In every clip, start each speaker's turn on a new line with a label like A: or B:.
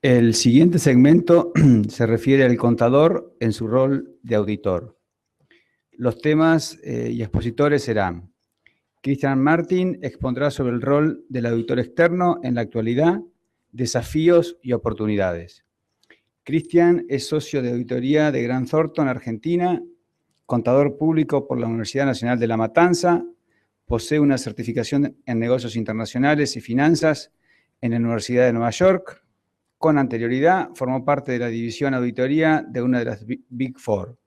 A: El siguiente segmento se refiere al contador en su rol de auditor. Los temas y expositores serán: Cristian Martín expondrá sobre el rol del auditor externo en la actualidad, desafíos y oportunidades. Cristian es socio de auditoría de Grant Thornton, Argentina, contador público por la Universidad Nacional de La Matanza, posee una certificación en negocios internacionales y finanzas en la Universidad de Nueva York. Con anterioridad formó parte de la división auditoría de una de las Big Four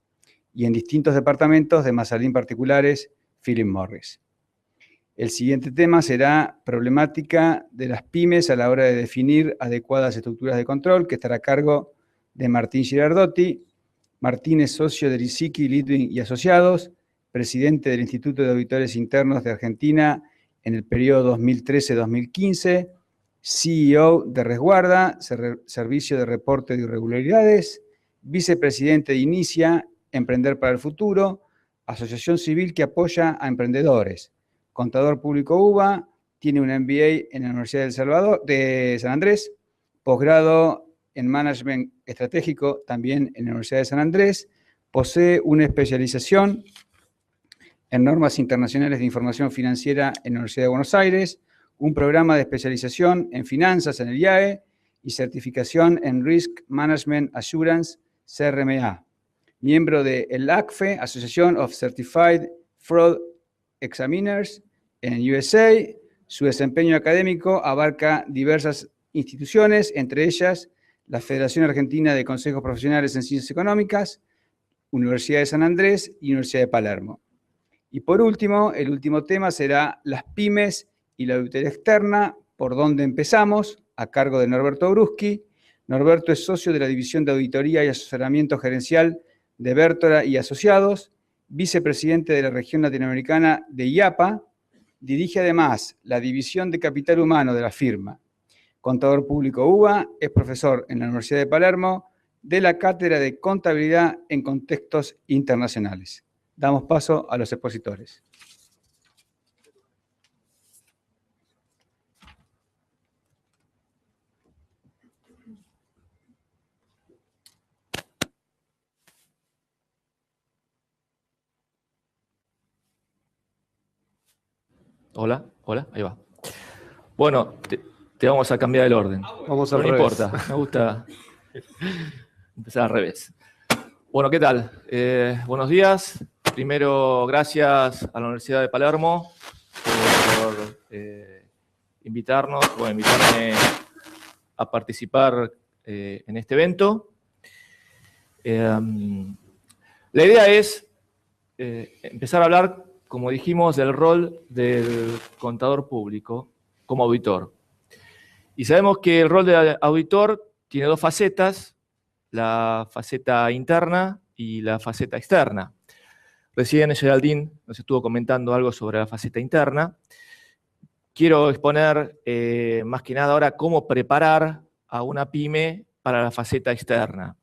A: y en distintos departamentos de Mazarine particulares, Philip Morris. El siguiente tema será problemática de las pymes a la hora de definir adecuadas estructuras de control, que estará a cargo de Martín Girardotti. Martín es socio de Lisicki, Litwin y Asociados, presidente del Instituto de Auditores Internos de Argentina en el periodo 2013-2015, CEO de Resguarda, Servicio de Reporte de Irregularidades, vicepresidente de Inicia, Emprender para el Futuro, asociación civil que apoya a emprendedores, contador público UBA, tiene un MBA en la Universidad de El Salvador, de San Andrés, posgrado en Management Estratégico también en la Universidad de San Andrés, posee una especialización en normas internacionales de información financiera en la Universidad de Buenos Aires, un programa de especialización en finanzas en el IAE y certificación en Risk Management Assurance, CRMA. Miembro de el ACFE, Association of Certified Fraud Examiners en USA. Su desempeño académico abarca diversas instituciones, entre ellas la Federación Argentina de Consejos Profesionales en Ciencias Económicas, Universidad de San Andrés y Universidad de Palermo. Y por último, el último tema será las pymes y la auditoría externa, por dónde empezamos, a cargo de Norberto Bruschi. Norberto es socio de la División de Auditoría y Asesoramiento Gerencial de Bertora y Asociados, vicepresidente de la región latinoamericana de IAPA, dirige además la División de Capital Humano de la firma. Contador público UBA, es profesor en la Universidad de Palermo de la Cátedra de Contabilidad en Contextos Internacionales. Damos paso a los expositores.
B: Hola, ahí va. Bueno, te vamos a cambiar el orden.
C: Vamos al
B: revés. No importa,
C: revés.
B: me gusta empezar al revés. Bueno, ¿qué tal? Buenos días. Primero, gracias a la Universidad de Palermo por invitarme a participar en este evento. La idea es empezar a hablar, como dijimos, del rol del contador público como auditor. Y sabemos que el rol del auditor tiene dos facetas, la faceta interna y la faceta externa. Recién Geraldine nos estuvo comentando algo sobre la faceta interna. Quiero exponer más que nada ahora cómo preparar a una pyme para la faceta externa.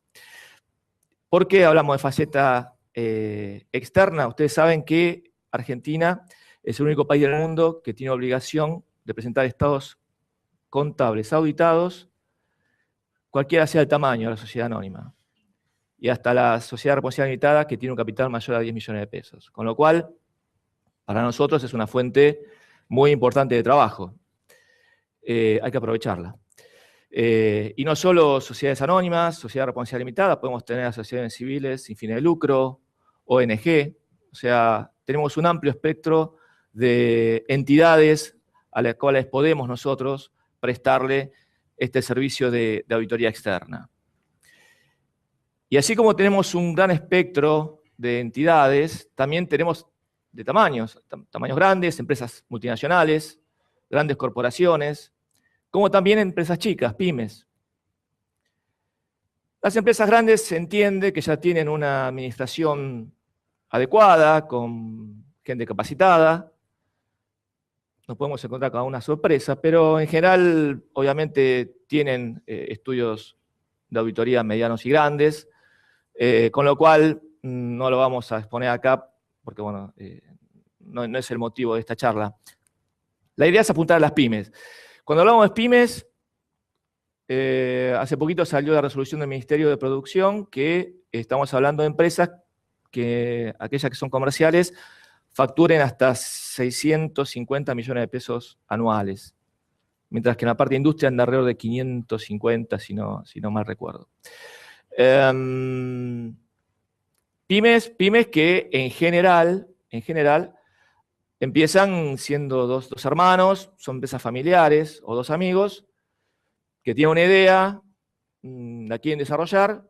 B: ¿Por qué hablamos de faceta externa? Ustedes saben que Argentina es el único país del mundo que tiene obligación de presentar estados contables auditados, cualquiera sea el tamaño de la sociedad anónima, y hasta la sociedad responsable limitada que tiene un capital mayor a 10 millones de pesos. Con lo cual, para nosotros es una fuente muy importante de trabajo. Hay que aprovecharla. Y no solo sociedades anónimas, sociedad responsable limitada, podemos tener asociaciones civiles sin fines de lucro, ONG, o sea, tenemos un amplio espectro de entidades a las cuales podemos nosotros prestarle este servicio de auditoría externa. Y así como tenemos un gran espectro de entidades, también tenemos de tamaños grandes, empresas multinacionales, grandes corporaciones, como también empresas chicas, pymes. Las empresas grandes se entiende que ya tienen una administración adecuada, con gente capacitada. Nos podemos encontrar con una sorpresa, pero en general, obviamente, tienen estudios de auditoría medianos y grandes, con lo cual no lo vamos a exponer acá, porque bueno, no es el motivo de esta charla. La idea es apuntar a las pymes. Cuando hablamos de pymes, hace poquito salió la resolución del Ministerio de Producción que estamos hablando de empresas que, aquellas que son comerciales, facturen hasta 650 millones de pesos anuales, mientras que en la parte de industria anda alrededor de 550, si no mal recuerdo. Pymes que en general, empiezan siendo dos hermanos, son empresas familiares o dos amigos que tienen una idea, la quieren desarrollar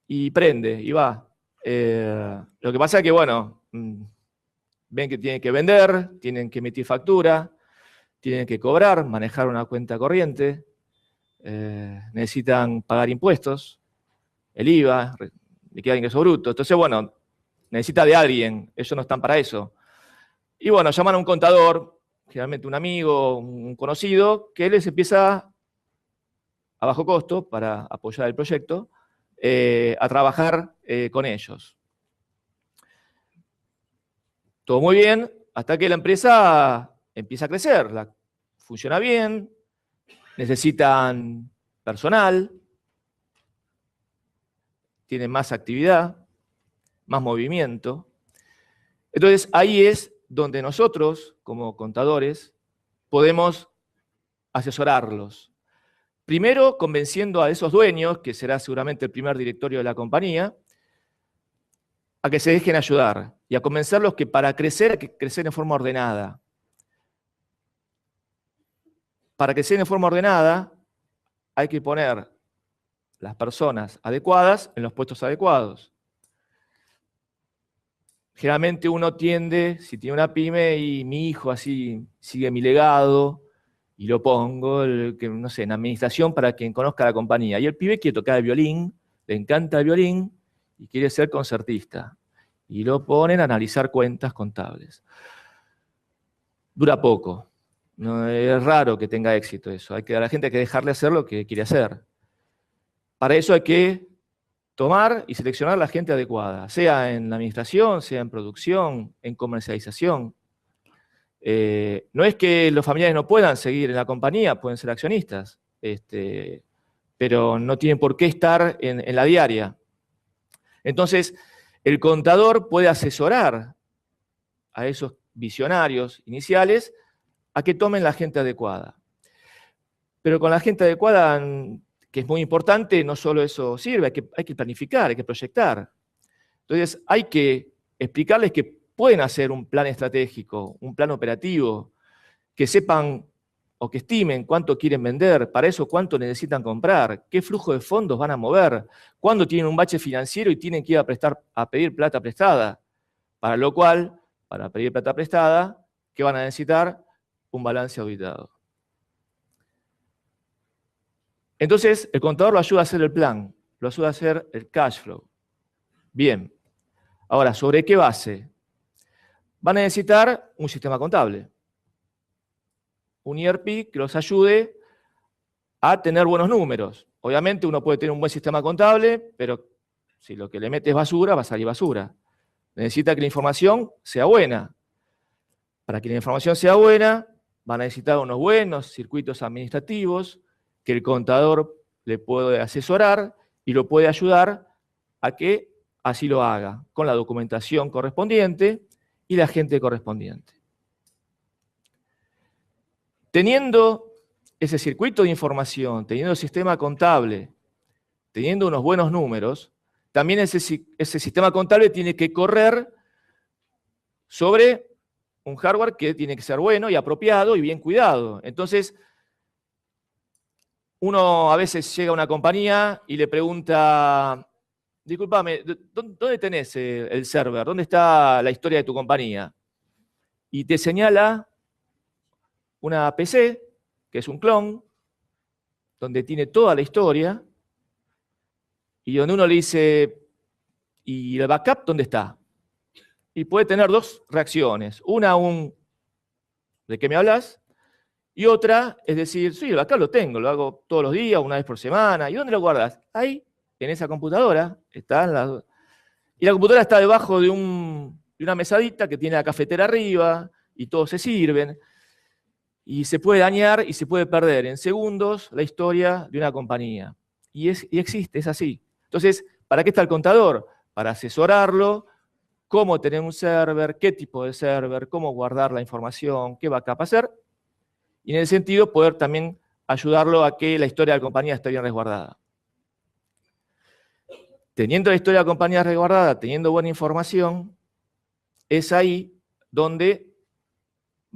B: y prende, y va. Lo que pasa es que, bueno, ven que tienen que vender, tienen que emitir factura, tienen que cobrar, manejar una cuenta corriente, necesitan pagar impuestos, el IVA, liquidar ingreso bruto. Entonces, bueno, necesita de alguien, ellos no están para eso. Y bueno, llaman a un contador, generalmente un amigo, un conocido, que les empieza a bajo costo, para apoyar el proyecto, a trabajar con ellos. Todo muy bien, hasta que la empresa empieza a crecer, funciona bien, necesitan personal, tienen más actividad, más movimiento. Entonces, ahí es donde nosotros, como contadores, podemos asesorarlos. Primero, convenciendo a esos dueños, que será seguramente el primer directorio de la compañía, a que se dejen ayudar y a convencerlos que para crecer hay que crecer en forma ordenada. Para crecer en forma ordenada hay que poner las personas adecuadas en los puestos adecuados. Generalmente uno tiende, si tiene una pyme y mi hijo así sigue mi legado, y lo pongo, no sé, en administración para quien conozca la compañía. Y el pibe quiere tocar el violín, le encanta el violín y quiere ser concertista. Y lo ponen a analizar cuentas contables. Dura poco. No, es raro que tenga éxito eso. A la gente hay que dejarle hacer lo que quiere hacer. Para eso hay que tomar y seleccionar la gente adecuada, sea en la administración, sea en producción, en comercialización. No es que los familiares no puedan seguir en la compañía, pueden ser accionistas, pero no tienen por qué estar en la diaria. Entonces, el contador puede asesorar a esos visionarios iniciales a que tomen la gente adecuada. Pero con la gente adecuada, que es muy importante, no solo eso sirve, hay que planificar, hay que proyectar. Entonces, hay que explicarles que pueden hacer un plan estratégico, un plan operativo, que sepan o que estimen cuánto quieren vender, para eso cuánto necesitan comprar, qué flujo de fondos van a mover, cuándo tienen un bache financiero y tienen que ir a pedir plata prestada, para lo cual, para pedir plata prestada, ¿qué van a necesitar? Un balance auditado. Entonces, el contador lo ayuda a hacer el plan, lo ayuda a hacer el cash flow. Bien. Ahora, ¿sobre qué base? Van a necesitar un sistema contable. Un ERP que los ayude a tener buenos números. Obviamente uno puede tener un buen sistema contable, pero si lo que le metes basura, va a salir basura. Necesita que la información sea buena. Para que la información sea buena, van a necesitar unos buenos circuitos administrativos que el contador le puede asesorar y lo puede ayudar a que así lo haga, con la documentación correspondiente y la gente correspondiente. Teniendo ese circuito de información, teniendo el sistema contable, teniendo unos buenos números, también ese sistema contable tiene que correr sobre un hardware que tiene que ser bueno y apropiado y bien cuidado. Entonces, uno a veces llega a una compañía y le pregunta: discúlpame, ¿dónde tenés el server? ¿Dónde está la historia de tu compañía? Y te señala una PC, que es un clon, donde tiene toda la historia, y donde uno le dice: ¿y el backup dónde está? Y puede tener dos reacciones. Una, ¿de qué me hablas? Y otra es decir: sí, el backup lo tengo, lo hago todos los días, una vez por semana. ¿Y dónde lo guardas? Ahí, en esa computadora. Y la computadora está debajo de una mesadita que tiene la cafetera arriba, y todos se sirven. Y se puede dañar y se puede perder en segundos la historia de una compañía. Y existe, es así. Entonces, ¿para qué está el contador? Para asesorarlo, cómo tener un server, qué tipo de server, cómo guardar la información, qué backup hacer. Y en ese sentido, poder también ayudarlo a que la historia de la compañía esté bien resguardada. Teniendo la historia de la compañía resguardada, teniendo buena información, es ahí donde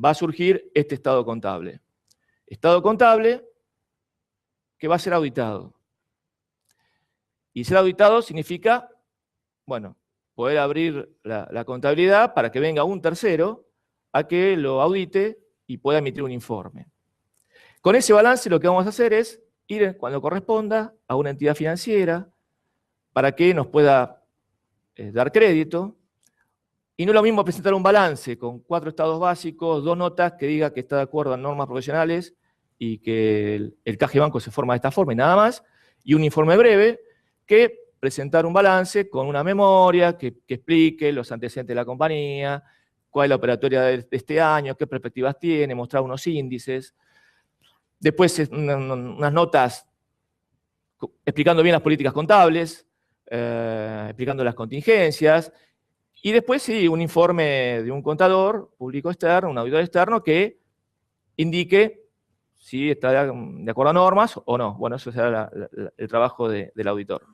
B: va a surgir este estado contable. Estado contable que va a ser auditado. Y ser auditado significa, bueno, poder abrir la contabilidad para que venga un tercero a que lo audite y pueda emitir un informe. Con ese balance lo que vamos a hacer es ir, cuando corresponda, a una entidad financiera para que nos pueda dar crédito. Y no es lo mismo presentar un balance con 4 estados básicos, 2 notas que diga que está de acuerdo a normas profesionales y que el caja y banco se forma de esta forma y nada más, y un informe breve, que presentar un balance con una memoria que explique los antecedentes de la compañía, cuál es la operatoria de este año, qué perspectivas tiene, mostrar unos índices. Después unas notas explicando bien las políticas contables, explicando las contingencias. Y después sí, un informe de un contador público externo, un auditor externo, que indique si está de acuerdo a normas o no. Bueno, eso será el trabajo del auditor.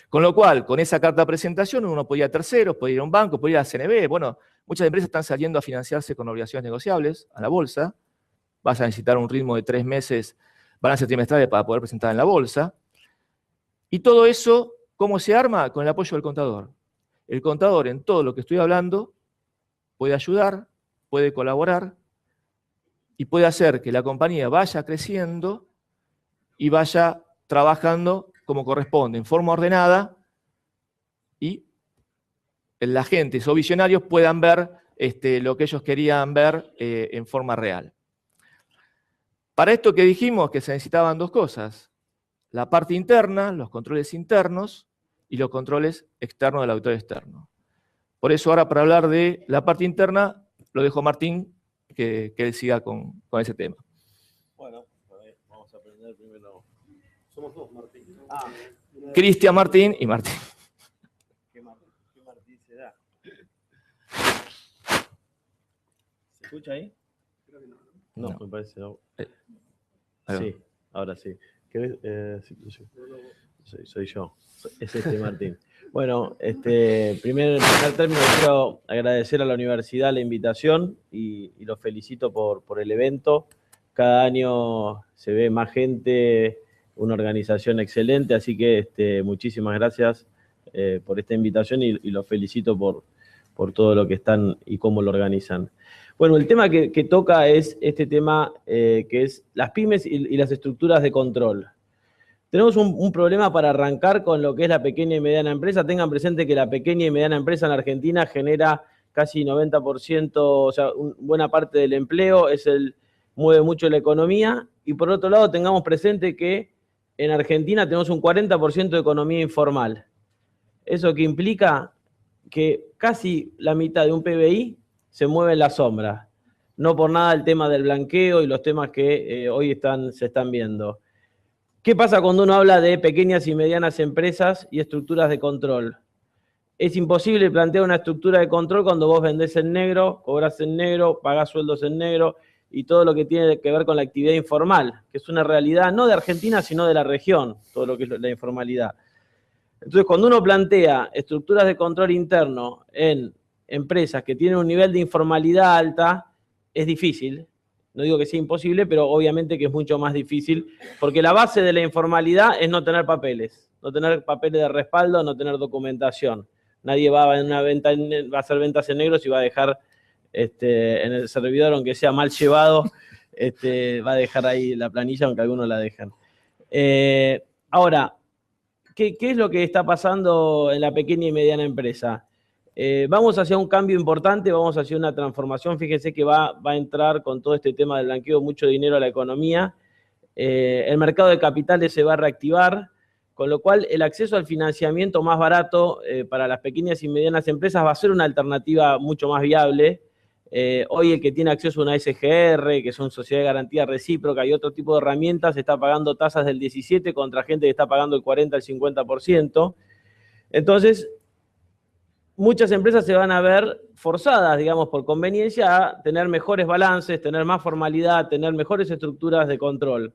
B: Con lo cual, con esa carta de presentación, uno puede ir a terceros, puede ir a un banco, puede ir a CNB. Bueno, muchas empresas están saliendo a financiarse con obligaciones negociables a la bolsa. Vas a necesitar un ritmo de 3 meses, balance trimestrales para poder presentar en la bolsa. Y todo eso, ¿cómo se arma? Con el apoyo del contador. El contador, en todo lo que estoy hablando, puede ayudar, puede colaborar y puede hacer que la compañía vaya creciendo y vaya trabajando como corresponde, en forma ordenada, y la gente o visionarios puedan ver lo que ellos querían ver en forma real. Para esto que dijimos que se necesitaban 2 cosas, la parte interna, los controles internos, y los controles externos del auditor externo. Por eso ahora, para hablar de la parte interna, lo dejo a Martín que él siga con ese tema.
C: Bueno, a ver, vamos a aprender primero.
D: Somos 2, Martín.
B: Cristian Martín y Martín.
C: ¿Qué Martín se da? ¿Se escucha ahí?
D: Creo que no.
C: No, me parece. No.
B: Ahí va.
C: Sí, ahora sí. Soy yo. Es Martín. Bueno, primer término quiero agradecer a la universidad la invitación y los felicito por el evento. Cada año se ve más gente, una organización excelente, así que muchísimas gracias por esta invitación y los felicito por todo lo que están y cómo lo organizan. Bueno, el tema que toca es este tema que es las pymes y las estructuras de control. Tenemos un problema para arrancar con lo que es la pequeña y mediana empresa. Tengan presente que la pequeña y mediana empresa en Argentina genera casi 90%, o sea, buena parte del empleo, mueve mucho la economía. Y por otro lado, tengamos presente que en Argentina tenemos un 40% de economía informal. Eso que implica que casi la mitad de un PBI se mueve en la sombra. No por nada el tema del blanqueo y los temas que hoy se están viendo. ¿Qué pasa cuando uno habla de pequeñas y medianas empresas y estructuras de control? Es imposible plantear una estructura de control cuando vos vendés en negro, cobrás en negro, pagás sueldos en negro y todo lo que tiene que ver con la actividad informal, que es una realidad no de Argentina, sino de la región, todo lo que es la informalidad. Entonces, cuando uno plantea estructuras de control interno en empresas que tienen un nivel de informalidad alta, es difícil. No digo que sea imposible, pero obviamente que es mucho más difícil, porque la base de la informalidad es no tener papeles de respaldo, no tener documentación. Nadie va a hacer ventas en negro si va a dejar en el servidor, aunque sea mal llevado, va a dejar ahí la planilla, aunque algunos la dejan. Ahora, ¿qué es lo que está pasando en la pequeña y mediana empresa? Vamos hacia un cambio importante, vamos hacia una transformación. Fíjense que va a entrar con todo este tema del blanqueo mucho dinero a la economía. El mercado de capitales se va a reactivar, con lo cual el acceso al financiamiento más barato para las pequeñas y medianas empresas va a ser una alternativa mucho más viable. Hoy el que tiene acceso a una SGR, que son sociedades de garantía recíproca y otro tipo de herramientas, está pagando tasas del 17% contra gente que está pagando el 40 al 50%. Entonces, muchas empresas se van a ver forzadas, digamos, por conveniencia, a tener mejores balances, tener más formalidad, tener mejores estructuras de control.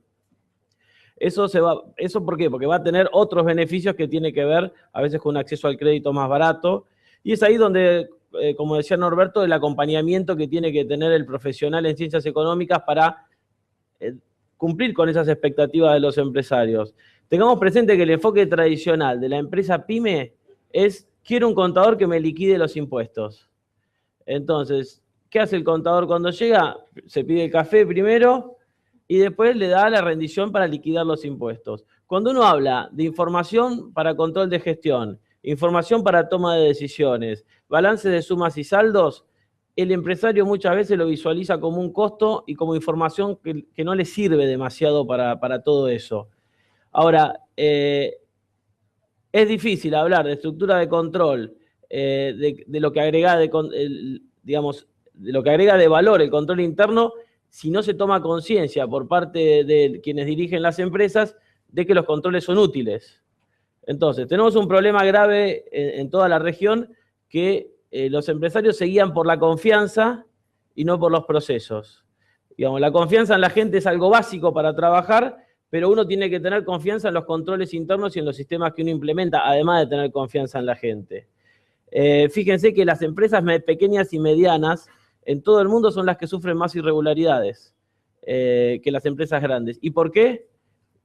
C: ¿Eso por qué? Porque va a tener otros beneficios que tiene que ver a veces con un acceso al crédito más barato. Y es ahí donde, como decía Norberto, el acompañamiento que tiene que tener el profesional en ciencias económicas para cumplir con esas expectativas de los empresarios. Tengamos presente que el enfoque tradicional de la empresa PYME es: quiero un contador que me liquide los impuestos. Entonces, ¿qué hace el contador cuando llega? Se pide el café primero y después le da la rendición para liquidar los impuestos. Cuando uno habla de información para control de gestión, información para toma de decisiones, balance de sumas y saldos, el empresario muchas veces lo visualiza como un costo y como información que no le sirve demasiado para todo eso. Ahora, es difícil hablar de estructura de control, de lo que agrega digamos, de lo que agrega de valor el control interno, si no se toma conciencia por parte de quienes dirigen las empresas de que los controles son útiles. Entonces, tenemos un problema grave en toda la región, que los empresarios se guían por la confianza y no por los procesos. Digamos, la confianza en la gente es algo básico para trabajar, pero uno tiene que tener confianza en los controles internos y en los sistemas que uno implementa, además de tener confianza en la gente. Fíjense que las empresas pequeñas y medianas en todo el mundo son las que sufren más irregularidades que las empresas grandes. ¿Y por qué?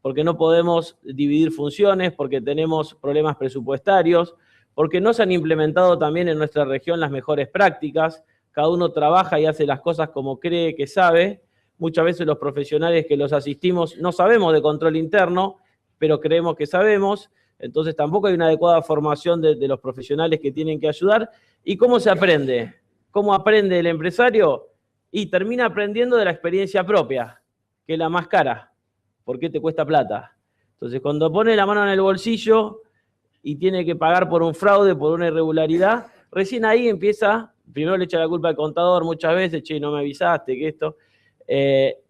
C: Porque no podemos dividir funciones, porque tenemos problemas presupuestarios, porque no se han implementado también en nuestra región las mejores prácticas. Cada uno trabaja y hace las cosas como cree que sabe. Muchas veces los profesionales que los asistimos no sabemos de control interno, pero creemos que sabemos. Entonces tampoco hay una adecuada formación de los profesionales que tienen que ayudar. ¿Y cómo se aprende? ¿Cómo aprende el empresario? Y termina aprendiendo de la experiencia propia, que es la más cara. ¿Por qué te cuesta plata? Entonces, cuando pone la mano en el bolsillo y tiene que pagar por un fraude, por una irregularidad, recién ahí empieza, primero le echa la culpa al contador muchas veces: che, no me avisaste, que esto.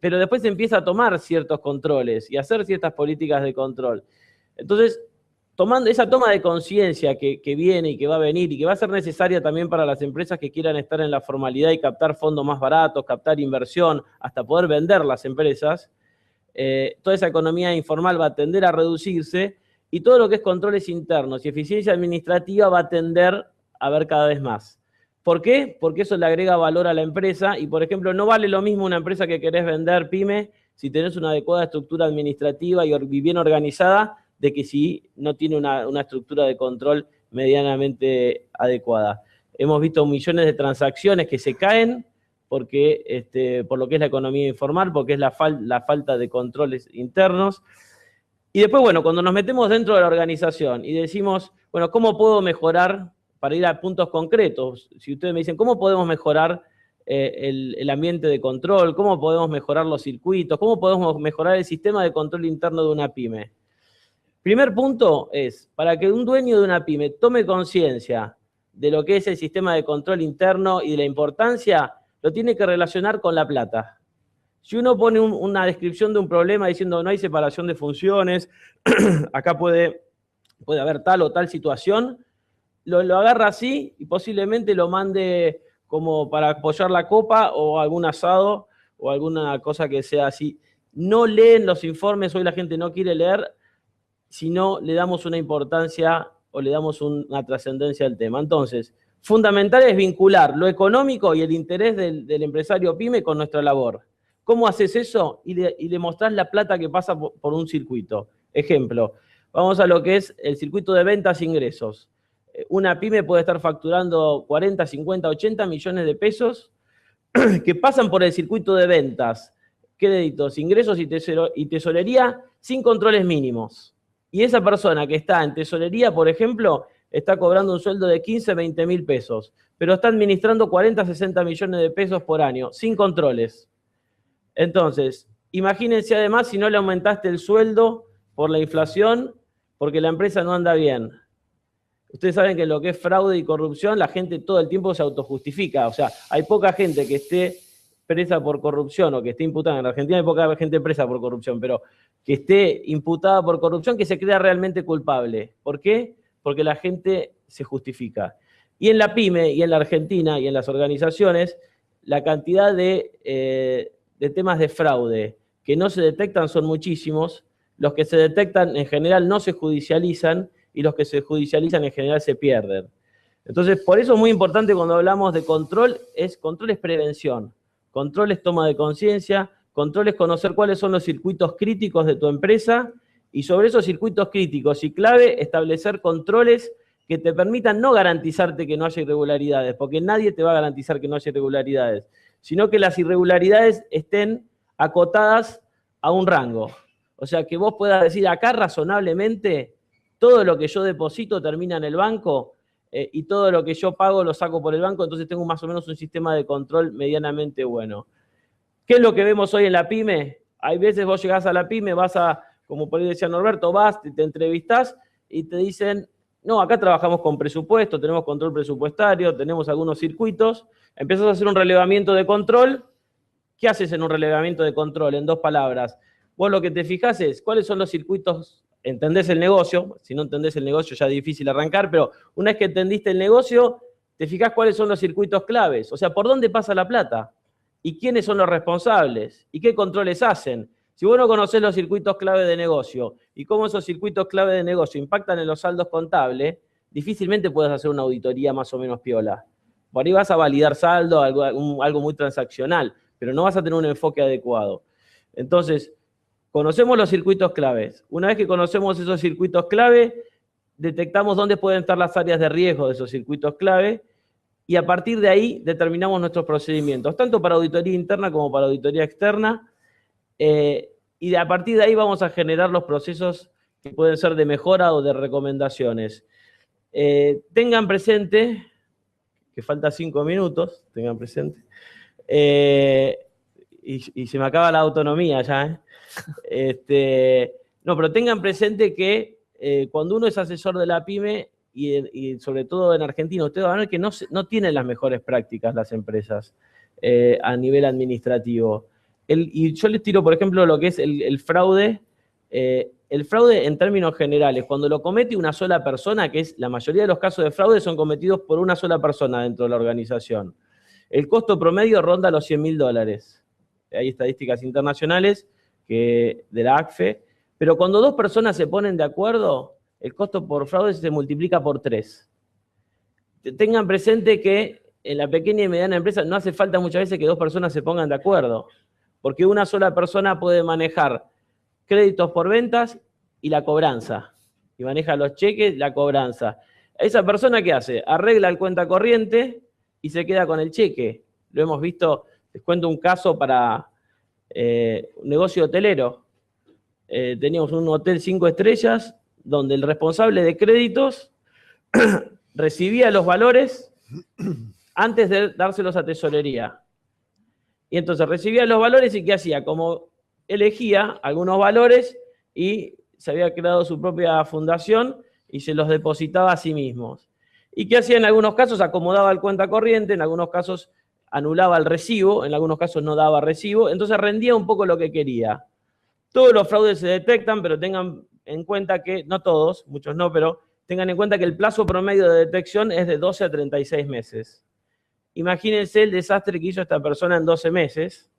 C: Pero después empieza a tomar ciertos controles y a hacer ciertas políticas de control. Entonces, tomando esa toma de conciencia que viene y que va a venir y que va a ser necesaria también para las empresas que quieran estar en la formalidad y captar fondos más baratos, captar inversión, hasta poder vender las empresas, toda esa economía informal va a tender a reducirse y todo lo que es controles internos y eficiencia administrativa va a tender a ver cada vez más. ¿Por qué? Porque eso le agrega valor a la empresa y, por ejemplo, no vale lo mismo una empresa que querés vender, pyme, si tenés una adecuada estructura administrativa y bien organizada, de que si no tiene una estructura de control medianamente adecuada. Hemos visto millones de transacciones que se caen porque, por lo que es la economía informal, porque es la falta de controles internos. Y después, bueno, cuando nos metemos dentro de la organización y decimos, bueno, ¿cómo puedo mejorar? Para ir a puntos concretos, si ustedes me dicen, ¿cómo podemos mejorar el ambiente de control? ¿Cómo podemos mejorar los circuitos? ¿Cómo podemos mejorar el sistema de control interno de una pyme? Primer punto es, para que un dueño de una pyme tome conciencia de lo que es el sistema de control interno y de la importancia, lo tiene que relacionar con la plata. Si uno pone una descripción de un problema diciendo no hay separación de funciones, acá puede haber tal o tal situación, lo agarra así y posiblemente lo mande como para apoyar la copa o algún asado o alguna cosa que sea así. No leen los informes, hoy la gente no quiere leer, si no le damos una importancia o le damos una trascendencia al tema. Entonces, fundamental es vincular lo económico y el interés del empresario pyme con nuestra labor. ¿Cómo haces eso? Y le mostrás la plata que pasa por un circuito. Ejemplo, vamos a lo que es el circuito de ventas e ingresos. Una pyme puede estar facturando 40, 50, 80 millones de pesos que pasan por el circuito de ventas, créditos, ingresos y tesorería sin controles mínimos. Y esa persona que está en tesorería, por ejemplo, está cobrando un sueldo de 15, 20 mil pesos, pero está administrando 40, 60 millones de pesos por año, sin controles. Entonces, imagínense además si no le aumentaste el sueldo por la inflación, porque la empresa no anda bien. Ustedes saben que en lo que es fraude y corrupción, la gente todo el tiempo se autojustifica. O sea, hay poca gente que esté presa por corrupción o que esté imputada. En Argentina hay poca gente presa por corrupción, pero que esté imputada por corrupción que se crea realmente culpable. ¿Por qué? Porque la gente se justifica. Y en la pyme, y en la Argentina, y en las organizaciones, la cantidad de temas de fraude que no se detectan son muchísimos. Los que se detectan en general no se judicializan y los que se judicializan en general se pierden. Entonces, por eso es muy importante cuando hablamos de control es prevención. Control es toma de conciencia, control es conocer cuáles son los circuitos críticos de tu empresa y sobre esos circuitos críticos y clave establecer controles que te permitan no garantizarte que no haya irregularidades, porque nadie te va a garantizar que no haya irregularidades, sino que las irregularidades estén acotadas a un rango. O sea, que vos puedas decir acá razonablemente todo lo que yo deposito termina en el banco y todo lo que yo pago lo saco por el banco, entonces tengo más o menos un sistema de control medianamente bueno. ¿Qué es lo que vemos hoy en la pyme? Hay veces vos llegás a la pyme, vas a, como por ahí decía Norberto, vas, te entrevistás y te dicen, no, acá trabajamos con presupuesto, tenemos control presupuestario, tenemos algunos circuitos, empezás a hacer un relevamiento de control. ¿Qué haces en un relevamiento de control? En 2 palabras. Vos lo que te fijás es cuáles son los circuitos, entendés el negocio, si no entendés el negocio ya es difícil arrancar, pero una vez que entendiste el negocio, te fijás cuáles son los circuitos claves, o sea, por dónde pasa la plata, y quiénes son los responsables, y qué controles hacen. Si vos no conocés los circuitos clave de negocio, y cómo esos circuitos clave de negocio impactan en los saldos contables, difícilmente puedes hacer una auditoría más o menos piola. Por ahí vas a validar saldo, algo muy transaccional, pero no vas a tener un enfoque adecuado. Entonces, conocemos los circuitos claves. Una vez que conocemos esos circuitos clave, detectamos dónde pueden estar las áreas de riesgo de esos circuitos clave y a partir de ahí determinamos nuestros procedimientos, tanto para auditoría interna como para auditoría externa. Y a partir de ahí vamos a generar los procesos que pueden ser de mejora o de recomendaciones. Tengan presente, que falta 5 minutos, tengan presente, y se me acaba la autonomía ya, no, pero tengan presente que cuando uno es asesor de la pyme, y sobre todo en Argentina, ustedes van a ver que no tienen las mejores prácticas las empresas a nivel administrativo. Y yo les tiro, por ejemplo, lo que es el fraude. El fraude en términos generales, cuando lo comete una sola persona, que es la mayoría de los casos de fraude son cometidos por una sola persona dentro de la organización. El costo promedio ronda los $100.000. Hay estadísticas internacionales de la ACFE, pero cuando 2 personas se ponen de acuerdo, el costo por fraude se multiplica por 3. Tengan presente que en la pequeña y mediana empresa no hace falta muchas veces que 2 personas se pongan de acuerdo, porque una sola persona puede manejar créditos por ventas y la cobranza, y maneja los cheques, la cobranza. ¿Esa persona qué hace? Arregla el cuenta corriente y se queda con el cheque. Lo hemos visto, les cuento un caso para un negocio hotelero. Teníamos un hotel 5 estrellas donde el responsable de créditos recibía los valores antes de dárselos a tesorería. Y entonces recibía los valores y ¿qué hacía? Como elegía algunos valores y se había creado su propia fundación y se los depositaba a sí mismos. ¿Y qué hacía en algunos casos? Acomodaba el cuenta corriente, en algunos casos anulaba el recibo, en algunos casos no daba recibo, entonces rendía un poco lo que quería. Todos los fraudes se detectan, pero tengan en cuenta que, no todos, muchos no, pero tengan en cuenta que el plazo promedio de detección es de 12 a 36 meses. Imagínense el desastre que hizo esta persona en 12 meses,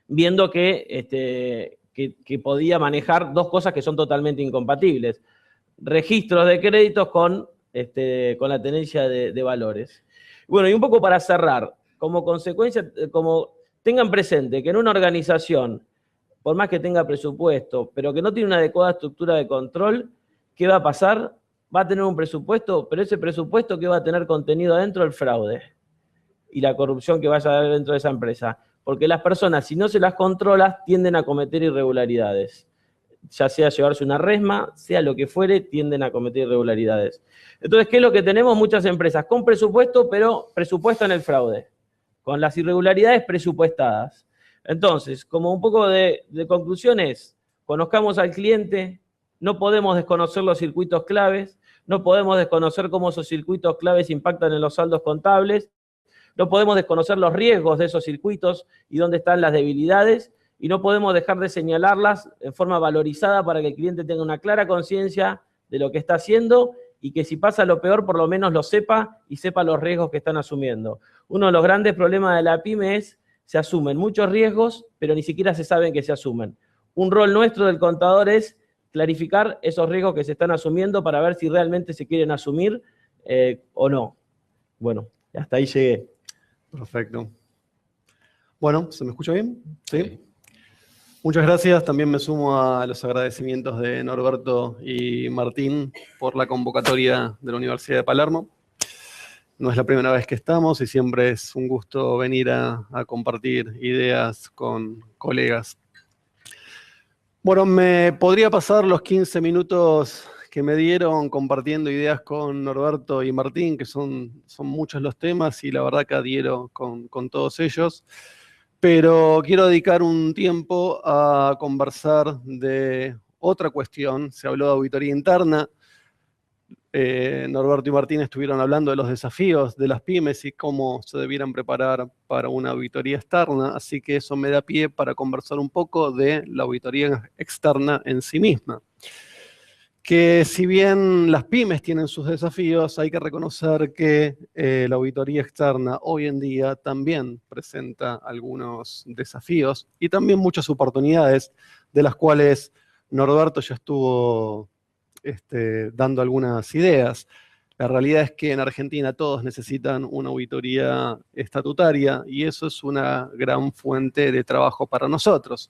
C: viendo que podía manejar 2 cosas que son totalmente incompatibles. Registros de créditos con la tenencia de valores. Bueno, y un poco para cerrar, como consecuencia, tengan presente que en una organización, por más que tenga presupuesto, pero que no tiene una adecuada estructura de control, ¿qué va a pasar? Va a tener un presupuesto, pero ese presupuesto ¿qué va a tener contenido adentro? El fraude y la corrupción que vaya a haber dentro de esa empresa. Porque las personas, si no se las controlas, tienden a cometer irregularidades. Ya sea llevarse una resma, sea lo que fuere, tienden a cometer irregularidades. Entonces, ¿qué es lo que tenemos? Muchas empresas con presupuesto, pero presupuestan el fraude, con las irregularidades presupuestadas. Entonces, como un poco de conclusión es, conozcamos al cliente, no podemos desconocer los circuitos claves, No podemos desconocer cómo esos circuitos claves impactan en los saldos contables. No podemos desconocer los riesgos de esos circuitos y dónde están las debilidades. Y no podemos dejar de señalarlas en forma valorizada para que el cliente tenga una clara conciencia de lo que está haciendo y que si pasa lo peor, por lo menos lo sepa y sepa los riesgos que están asumiendo. Uno de los grandes problemas de la pyme es se asumen muchos riesgos, pero ni siquiera se saben que se asumen. Un rol nuestro del contador es clarificar esos riesgos que se están asumiendo para ver si realmente se quieren asumir o no. Bueno, hasta ahí llegué.
D: Perfecto. Bueno, ¿se me escucha bien? Sí. Muchas gracias. También me sumo a los agradecimientos de Norberto y Martín por la convocatoria de la Universidad de Palermo. No es la primera vez que estamos y siempre es un gusto venir a compartir ideas con colegas. Bueno, me podría pasar los 15 minutos que me dieron compartiendo ideas con Norberto y Martín, que son muchos los temas y la verdad que adhiero con todos ellos. Pero quiero dedicar un tiempo a conversar de otra cuestión. Se habló de auditoría interna. Norberto y Martín estuvieron hablando de los desafíos de las pymes y cómo se debieran preparar para una auditoría externa. Así que eso me da pie para conversar un poco de la auditoría externa en sí misma. Que si bien las pymes tienen sus desafíos, hay que reconocer que la auditoría externa hoy en día también presenta algunos desafíos y también muchas oportunidades, de las cuales Norberto ya estuvo dando algunas ideas. La realidad es que en Argentina todos necesitan una auditoría estatutaria y eso es una gran fuente de trabajo para nosotros.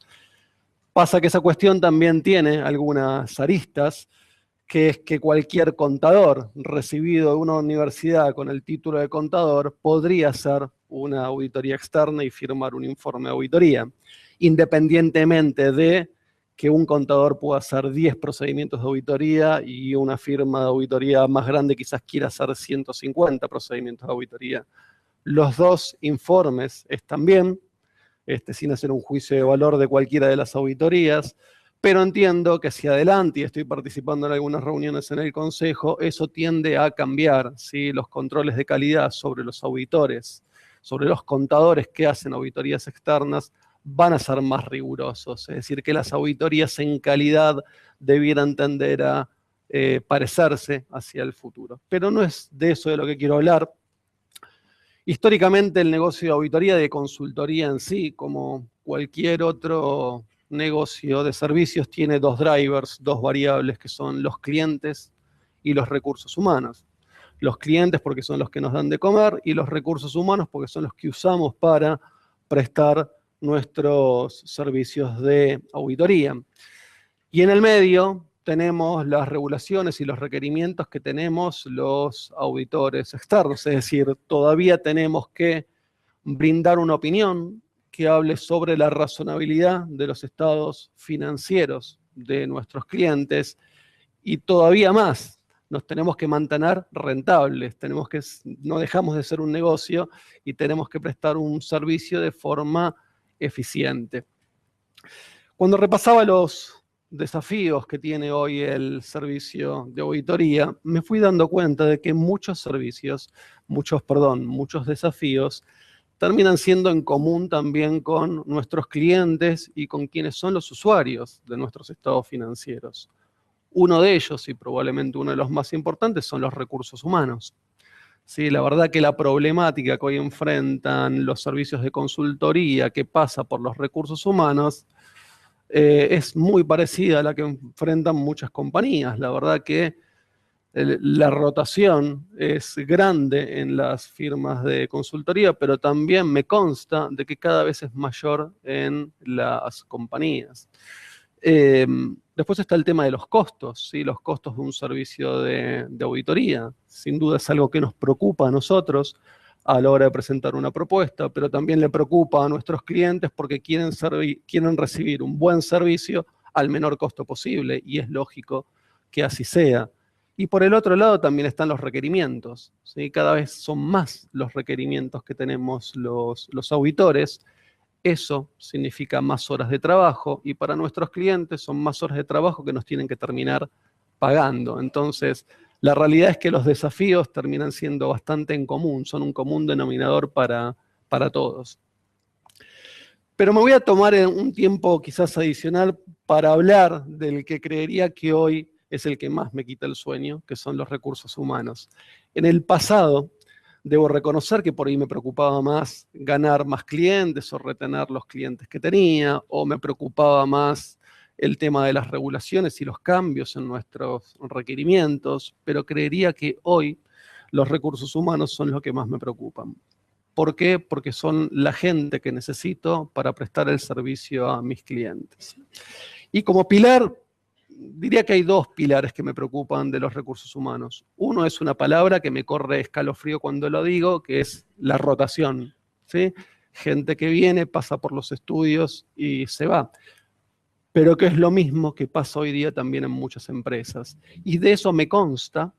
D: Pasa que esa cuestión también tiene algunas aristas, que es que cualquier contador recibido de una universidad con el título de contador podría hacer una auditoría externa y firmar un informe de auditoría, independientemente de que un contador pueda hacer 10 procedimientos de auditoría y una firma de auditoría más grande quizás quiera hacer 150 procedimientos de auditoría. Los dos informes están bien, sin hacer un juicio de valor de cualquiera de las auditorías, pero entiendo que hacia adelante, y estoy participando en algunas reuniones en el Consejo, eso tiende a cambiar, ¿sí? Los controles de calidad sobre los auditores, sobre los contadores que hacen auditorías externas, van a ser más rigurosos. Es decir, que las auditorías en calidad debieran tender a parecerse hacia el futuro. Pero no es de eso de lo que quiero hablar. Históricamente el negocio de auditoría, de consultoría en sí, como cualquier otro negocio de servicios, tiene dos drivers, dos variables que son los clientes y los recursos humanos. Los clientes porque son los que nos dan de comer y los recursos humanos porque son los que usamos para prestar nuestros servicios de auditoría. Y en el medio tenemos las regulaciones y los requerimientos que tenemos los auditores externos, es decir, todavía tenemos que brindar una opinión que hable sobre la razonabilidad de los estados financieros de nuestros clientes y todavía más, nos tenemos que mantener rentables, no dejamos de ser un negocio y tenemos que prestar un servicio de forma eficiente. Cuando repasaba los desafíos que tiene hoy el servicio de auditoría, me fui dando cuenta de que muchos desafíos terminan siendo en común también con nuestros clientes y con quienes son los usuarios de nuestros estados financieros. Uno de ellos, y probablemente uno de los más importantes, son los recursos humanos. Sí, la verdad que la problemática que hoy enfrentan los servicios de consultoría que pasa por los recursos humanos es muy parecida a la que enfrentan muchas compañías. La verdad que la rotación es grande en las firmas de consultoría, pero también me consta de que cada vez es mayor en las compañías. Después está el tema de los costos, ¿sí? Los costos de un servicio de auditoría. Sin duda es algo que nos preocupa a nosotros a la hora de presentar una propuesta, pero también le preocupa a nuestros clientes porque quieren recibir un buen servicio al menor costo posible, y es lógico que así sea. Y por el otro lado también están los requerimientos, ¿sí? Cada vez son más los requerimientos que tenemos los auditores. Eso significa más horas de trabajo y para nuestros clientes son más horas de trabajo que nos tienen que terminar pagando. Entonces, la realidad es que los desafíos terminan siendo bastante en común, son un común denominador para todos. Pero me voy a tomar un tiempo quizás adicional para hablar del que creería que hoy es el que más me quita el sueño, que son los recursos humanos. En el pasado, debo reconocer que por ahí me preocupaba más ganar más clientes o retener los clientes que tenía, o me preocupaba más el tema de las regulaciones y los cambios en nuestros requerimientos, pero creería que hoy los recursos humanos son los que más me preocupan. ¿Por qué? Porque son la gente que necesito para prestar el servicio a mis clientes. Y como pilar, diría que hay dos pilares que me preocupan de los recursos humanos. Uno es una palabra que me corre escalofrío cuando lo digo, que es la rotación, ¿sí? Gente que viene, pasa por los estudios y se va. Pero que es lo mismo que pasa hoy día también en muchas empresas. Y de eso me consta,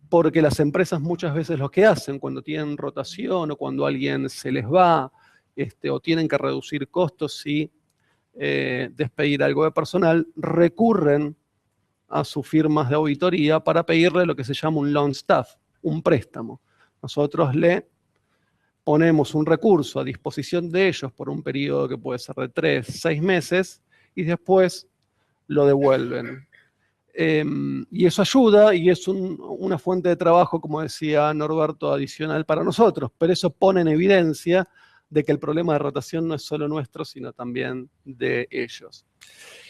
D: porque las empresas muchas veces lo que hacen cuando tienen rotación o cuando alguien se les va o tienen que reducir costos y despedir algo de personal, recurren a sus firmas de auditoría para pedirle lo que se llama un loan staff, un préstamo. Nosotros le ponemos un recurso a disposición de ellos por un periodo que puede ser de 3, 6 meses y después lo devuelven. Y eso ayuda y es una fuente de trabajo, como decía Norberto, adicional para nosotros, pero eso pone en evidencia de que el problema de rotación no es solo nuestro, sino también de ellos.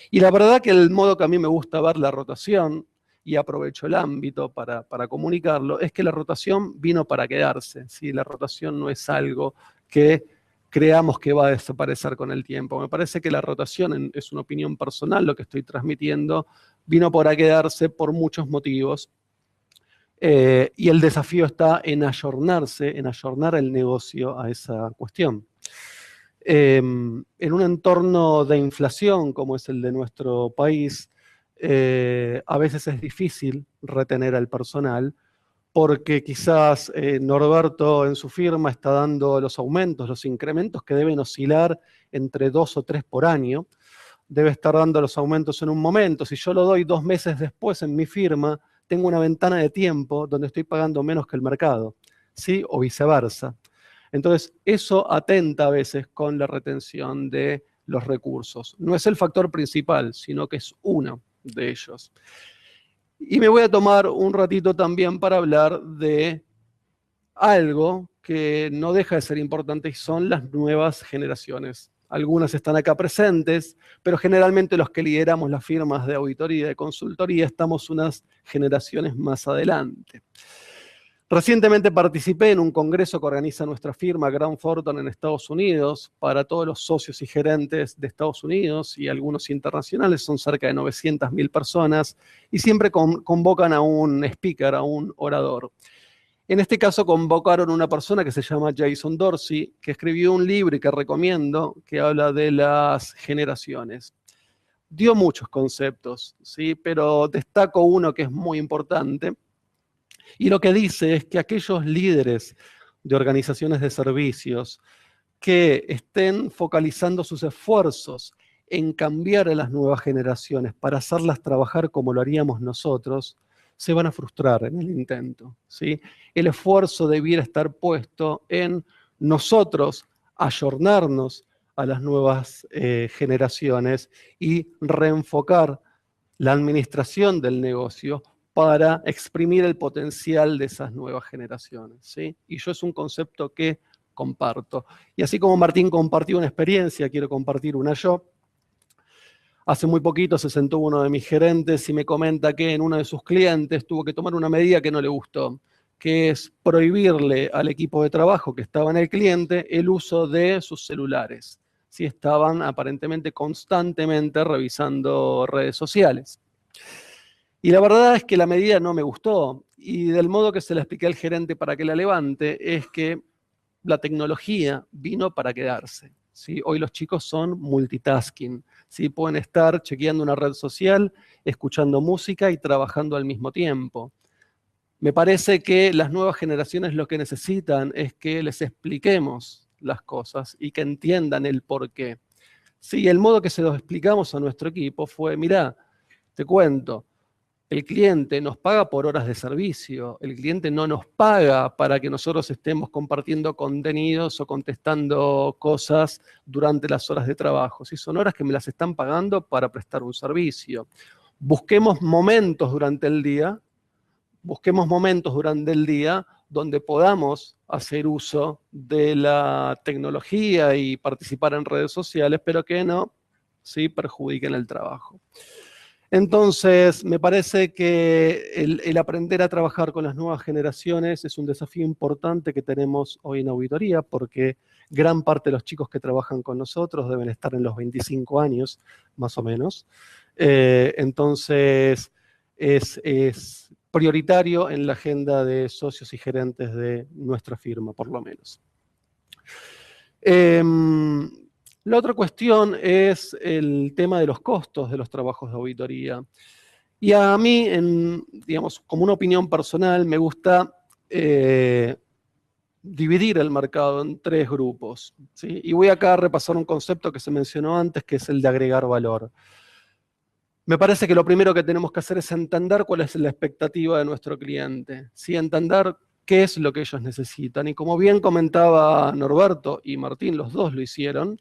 D: Y la verdad que el modo que a mí me gusta ver la rotación, y aprovecho el ámbito para comunicarlo, es que la rotación vino para quedarse, ¿sí? La rotación no es algo que creamos que va a desaparecer con el tiempo. Me parece que la rotación, es una opinión personal lo que estoy transmitiendo, vino para quedarse por muchos motivos. Y el desafío está en ayornarse, en ayornar el negocio a esa cuestión. En un entorno de inflación como es el de nuestro país, a veces es difícil retener al personal, porque quizás Norberto en su firma está dando los aumentos, los incrementos que deben oscilar entre 2 o 3 por año. Debe estar dando los aumentos en un momento. Si yo lo doy 2 meses después en mi firma, tengo una ventana de tiempo donde estoy pagando menos que el mercado, ¿sí? O viceversa. Entonces, eso atenta a veces con la retención de los recursos. No es el factor principal, sino que es uno de ellos. Y me voy a tomar un ratito también para hablar de algo que no deja de ser importante y son las nuevas generaciones. Algunas están acá presentes, pero generalmente los que lideramos las firmas de auditoría y de consultoría estamos unas generaciones más adelante. Recientemente participé en un congreso que organiza nuestra firma Grant Thornton en Estados Unidos para todos los socios y gerentes de Estados Unidos y algunos internacionales, son cerca de 900.000 personas y siempre convocan a un speaker, a un orador. En este caso convocaron a una persona que se llama Jason Dorsey, que escribió un libro y que recomiendo, que habla de las generaciones. Dio muchos conceptos, ¿sí? Pero destaco uno que es muy importante. Y lo que dice es que aquellos líderes de organizaciones de servicios que estén focalizando sus esfuerzos en cambiar a las nuevas generaciones para hacerlas trabajar como lo haríamos nosotros, se van a frustrar en el intento, ¿sí? El esfuerzo debiera estar puesto en nosotros ayornarnos a las nuevas generaciones y reenfocar la administración del negocio para exprimir el potencial de esas nuevas generaciones, ¿sí? Y yo es un concepto que comparto. Y así como Martín compartió una experiencia, quiero compartir una yo. Hace muy poquito se sentó uno de mis gerentes y me comenta que en uno de sus clientes tuvo que tomar una medida que no le gustó, que es prohibirle al equipo de trabajo que estaba en el cliente el uso de sus celulares. Sí, estaban aparentemente constantemente revisando redes sociales. Y la verdad es que la medida no me gustó, y del modo que se la expliqué al gerente para que la levante, es que la tecnología vino para quedarse, ¿sí? Hoy los chicos son multitasking, ¿sí? Pueden estar chequeando una red social, escuchando música y trabajando al mismo tiempo. Me parece que las nuevas generaciones lo que necesitan es que les expliquemos las cosas y que entiendan el porqué. Sí, el modo que se los explicamos a nuestro equipo fue, mirá, te cuento, El cliente nos paga por horas de servicio, el cliente no nos paga para que nosotros estemos compartiendo contenidos o contestando cosas durante las horas de trabajo. ¿Sí? Son horas que me las están pagando para prestar un servicio. Busquemos momentos durante el día donde podamos hacer uso de la tecnología y participar en redes sociales, pero que no, ¿sí?, perjudiquen el trabajo. Entonces, me parece que el aprender a trabajar con las nuevas generaciones es un desafío importante que tenemos hoy en auditoría, porque gran parte de los chicos que trabajan con nosotros deben estar en los 25 años, más o menos. Entonces, es prioritario en la agenda de socios y gerentes de nuestra firma, por lo menos. La otra cuestión es el tema de los costos de los trabajos de auditoría. Y a mí, digamos, como una opinión personal, me gusta dividir el mercado en 3 grupos, ¿sí? Y voy acá a repasar un concepto que se mencionó antes, que es el de agregar valor. Me parece que lo primero que tenemos que hacer es entender cuál es la expectativa de nuestro cliente, ¿sí? Entender qué es lo que ellos necesitan. Y como bien comentaba Norberto y Martín, los dos lo hicieron,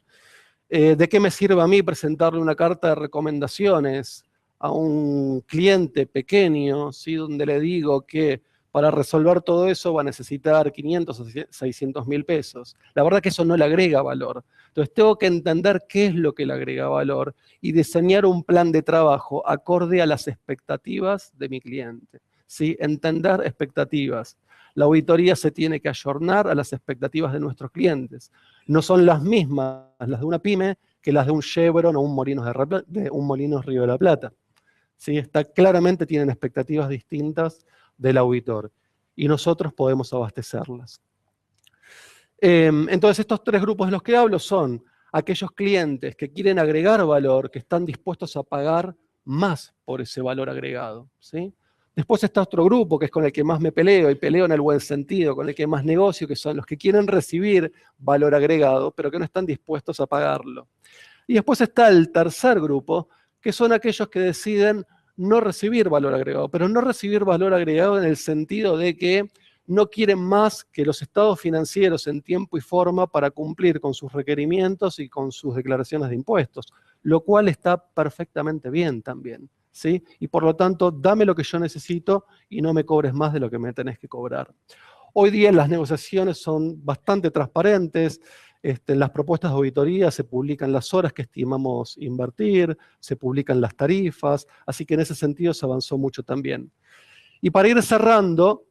D: ¿de qué me sirve a mí presentarle una carta de recomendaciones a un cliente pequeño, ¿sí?, donde le digo que para resolver todo eso va a necesitar 500 o 600 mil pesos? La verdad que eso no le agrega valor. Entonces tengo que entender qué es lo que le agrega valor y diseñar un plan de trabajo acorde a las expectativas de mi cliente, ¿sí? Entender expectativas. La auditoría se tiene que ayornar a las expectativas de nuestros clientes. No son las mismas las de una pyme que las de un Chevron o un Molinos Río de la Plata. ¿Sí? Claramente tienen expectativas distintas del auditor y nosotros podemos abastecerlas. Entonces, estos 3 grupos de los que hablo son aquellos clientes que quieren agregar valor, que están dispuestos a pagar más por ese valor agregado, ¿sí? Después está otro grupo, que es con el que más me peleo, y peleo en el buen sentido, con el que más negocio, que son los que quieren recibir valor agregado, pero que no están dispuestos a pagarlo. Y después está el tercer grupo, que son aquellos que deciden no recibir valor agregado, pero no recibir valor agregado en el sentido de que no quieren más que los estados financieros en tiempo y forma para cumplir con sus requerimientos y con sus declaraciones de impuestos, lo cual está perfectamente bien también, ¿sí? Y por lo tanto, dame lo que yo necesito y no me cobres más de lo que me tenés que cobrar. Hoy día las negociaciones son bastante transparentes. En las propuestas de auditoría se publican las horas que estimamos invertir, se publican las tarifas, así que en ese sentido se avanzó mucho también. Y para ir cerrando,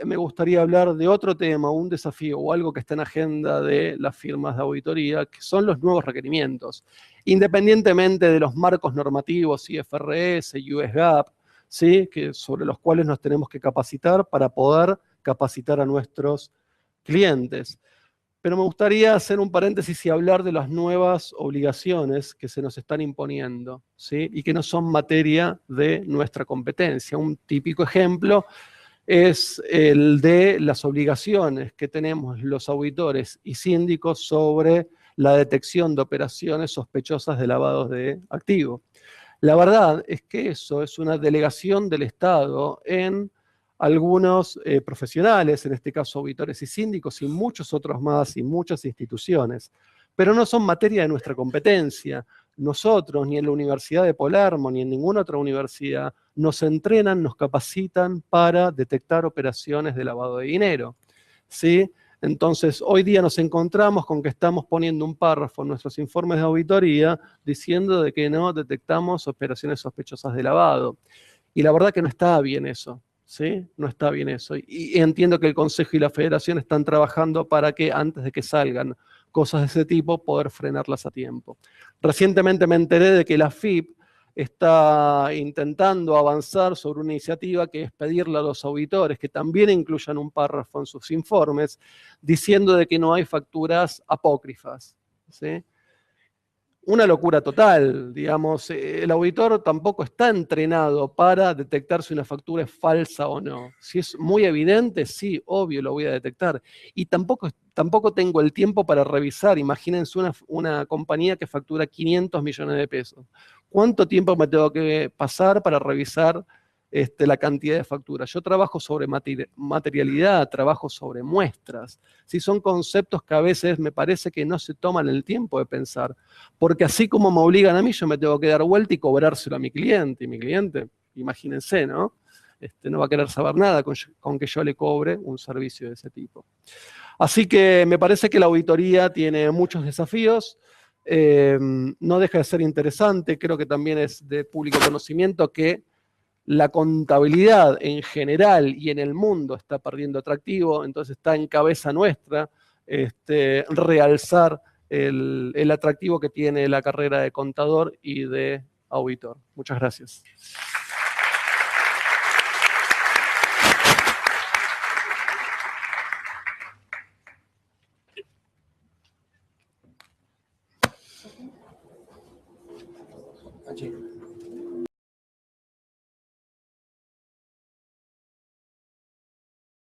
D: me gustaría hablar de otro tema, un desafío o algo que está en agenda de las firmas de auditoría, que son los nuevos requerimientos. Independientemente de los marcos normativos, IFRS, US GAAP, ¿sí?, sobre los cuales nos tenemos que capacitar para poder capacitar a nuestros clientes. Pero me gustaría hacer un paréntesis y hablar de las nuevas obligaciones que se nos están imponiendo, ¿sí?, y que no son materia de nuestra competencia. Un típico ejemplo es el de las obligaciones que tenemos los auditores y síndicos sobre la detección de operaciones sospechosas de lavados de activos. La verdad es que eso es una delegación del Estado en algunos profesionales, en este caso auditores y síndicos, y muchos otros más, y muchas instituciones, pero no son materia de nuestra competencia. Nosotros, ni en la Universidad de Palermo, ni en ninguna otra universidad, nos entrenan, nos capacitan para detectar operaciones de lavado de dinero, ¿sí? Entonces, hoy día nos encontramos con que estamos poniendo un párrafo en nuestros informes de auditoría diciendo de que no detectamos operaciones sospechosas de lavado. Y la verdad que no está bien eso. ¿Sí? No está bien eso. Y entiendo que el Consejo y la Federación están trabajando para que antes de que salgan cosas de ese tipo, poder frenarlas a tiempo. Recientemente me enteré de que la FIP está intentando avanzar sobre una iniciativa que es pedirle a los auditores que también incluyan un párrafo en sus informes diciendo de que no hay facturas apócrifas, ¿sí? Una locura total, digamos. El auditor tampoco está entrenado para detectar si una factura es falsa o no. Si es muy evidente, sí, obvio, lo voy a detectar. Y tampoco tengo el tiempo para revisar. Imagínense una compañía que factura 500 millones de pesos. ¿Cuánto tiempo me tengo que pasar para revisar la cantidad de facturas. Yo trabajo sobre materialidad, trabajo sobre muestras. Sí, son conceptos que a veces me parece que no se toman el tiempo de pensar, porque así como me obligan a mí, yo me tengo que dar vuelta y cobrárselo a mi cliente, y mi cliente, imagínense, ¿no? No va a querer saber nada con que yo le cobre un servicio de ese tipo. Así que me parece que la auditoría tiene muchos desafíos, no deja de ser interesante, creo que también es de público conocimiento que la contabilidad en general y en el mundo está perdiendo atractivo, entonces está en cabeza nuestra realzar el atractivo que tiene la carrera de contador y de auditor. Muchas gracias.